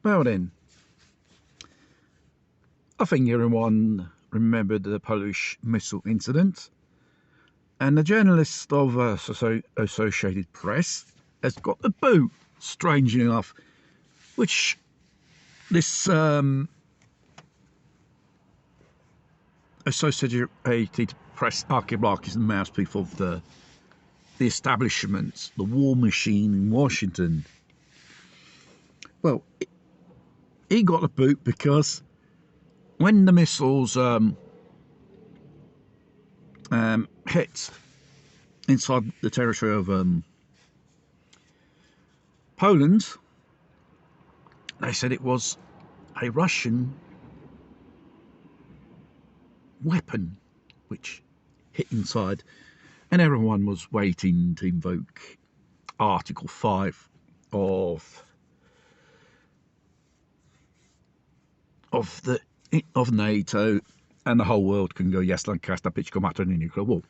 Well then, I think everyone remembered the Polish missile incident, and the journalist of Associated Press has got the boot, strangely enough, which this Associated Press archibald is the mouthpiece of the establishment, the war machine in Washington. Well, he got the boot because when the missiles hit inside the territory of Poland, they said it was a Russian weapon which hit inside, and everyone was waiting to invoke Article 5 of NATO, and the whole world can go, yes, Lancaster, Pitchcom, after a nuclear war.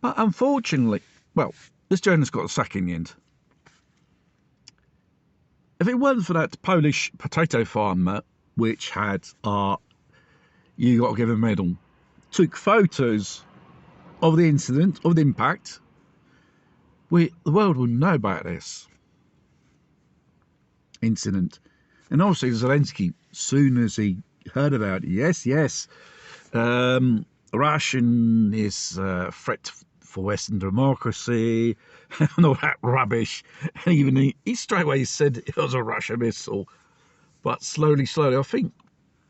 But unfortunately, well, this journalist got a sack in the end. If it weren't for that Polish potato farmer, which had you got to give a medal, took photos of the incident, of the impact, the world wouldn't know about this incident. And obviously Zelensky, soon as he heard about it, yes, Russian is a threat for Western democracy and all that rubbish. And even he straight away said it was a Russian missile. But slowly, I think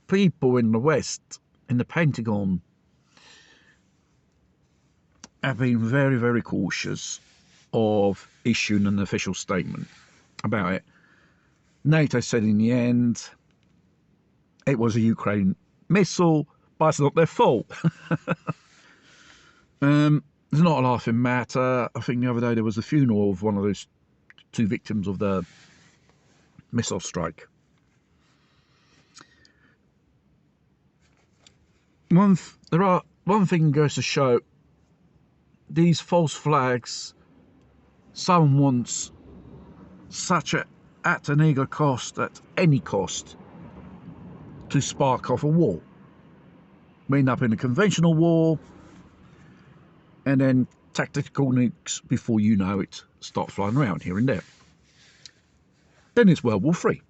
people in the West, in the Pentagon, have been very, very cautious of issuing an official statement about it. NATO said in the end it was a Ukraine missile, but it's not their fault. It's not a laughing matter. I think the other day there was a funeral of one of those two victims of the missile strike. One thing goes to show, these false flags, someone wants at an eager cost, at any cost, to spark off a war. We end up in a conventional war, and then tactical nukes, before you know it, start flying around here and there. Then it's World War III.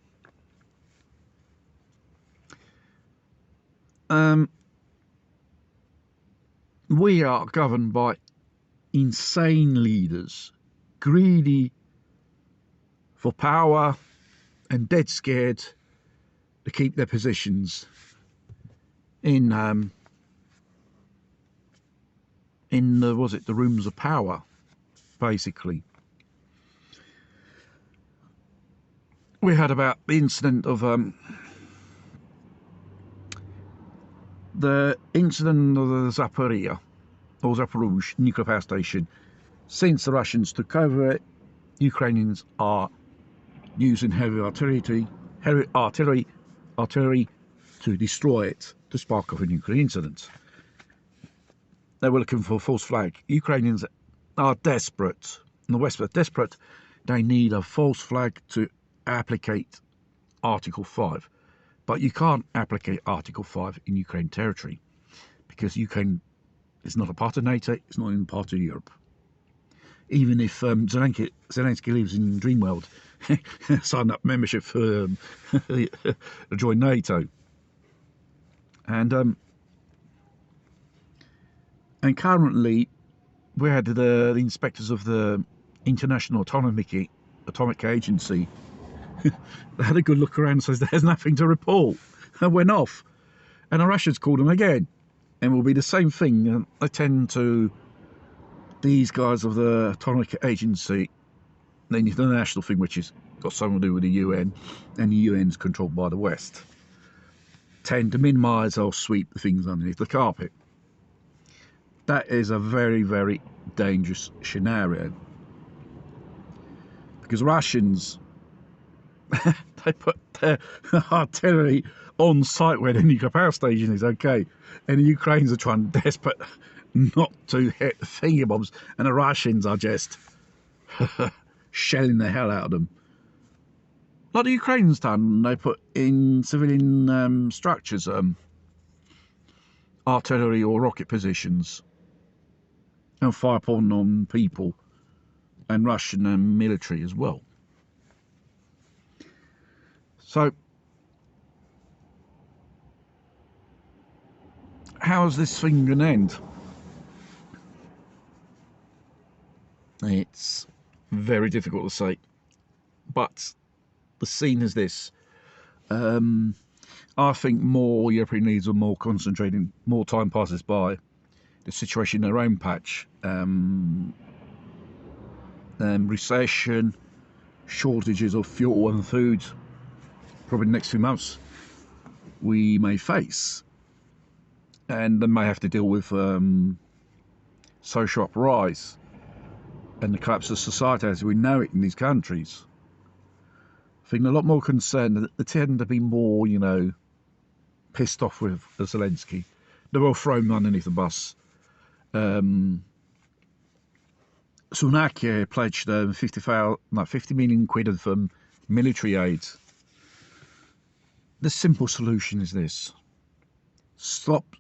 We are governed by insane leaders, greedy for power and dead scared to keep their positions in the rooms of power, basically. We heard about the incident of the Zaporizhzhia nuclear power station. Since the Russians took over it, Ukrainians are using heavy artillery to destroy it, to spark off a nuclear incident. They were looking for a false flag. Ukrainians are desperate, and the West are desperate. They need a false flag to applicate Article 5. But you can't applicate Article 5 in Ukraine territory, because Ukraine is not a part of NATO, it's not even part of Europe. Even if Zelensky lives in Dreamworld, signed up membership for join NATO. And currently, we had the inspectors of the International Atomic Agency. They had a good look around and says there's nothing to report. And went off. And the Russians called them again. And it will be the same thing. They tend to, these guys of the Atomic Agency, they need the national thing, which has got something to do with the UN, and the UN's controlled by the West, tend to minimise or sweep the things underneath the carpet. That is a very, very dangerous scenario. Because Russians, they put their artillery on site where the nuclear power station is, okay, and the Ukrainians are trying desperate not to hit the finger bombs, and the Russians are just shelling the hell out of them. like the Ukrainians done. They put in civilian structures, artillery or rocket positions, and fire upon on people and Russian military as well. So how is this thing going to end? It's very difficult to say, but the scene is this. I think more European leaders are more concentrating, more time passes by, the situation in their own patch, recession, shortages of fuel and food, probably the next few months we may face, and they may have to deal with social uprise and the collapse of society as we know it in these countries. I think a lot more concerned that they tend to be more, you know, pissed off with Zelensky. They will throw him underneath the bus. Sunak pledged 50 million quid of military aid. The simple solution is this: stop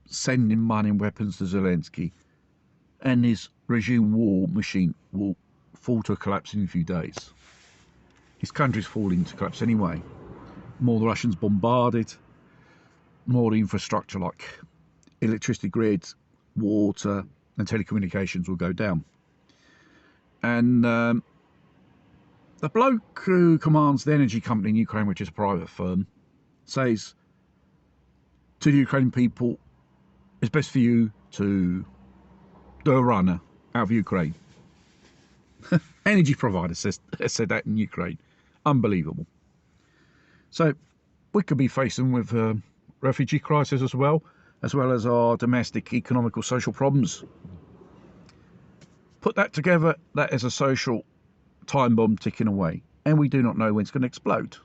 sending money and weapons to Zelensky, and his regime war machine will fall to a collapse in a few days. His country's falling to collapse anyway. More the Russians bombarded, more the infrastructure like electricity grids, water and telecommunications will go down. And the bloke who commands the energy company in Ukraine, which is a private firm, says to the Ukrainian people, it's best for you to do a runner out of Ukraine. Energy provider said that in Ukraine. Unbelievable. So we could be facing with a refugee crisis as well as our domestic economical social problems. Put that together, that is a social time bomb ticking away, and we do not know when it's going to explode.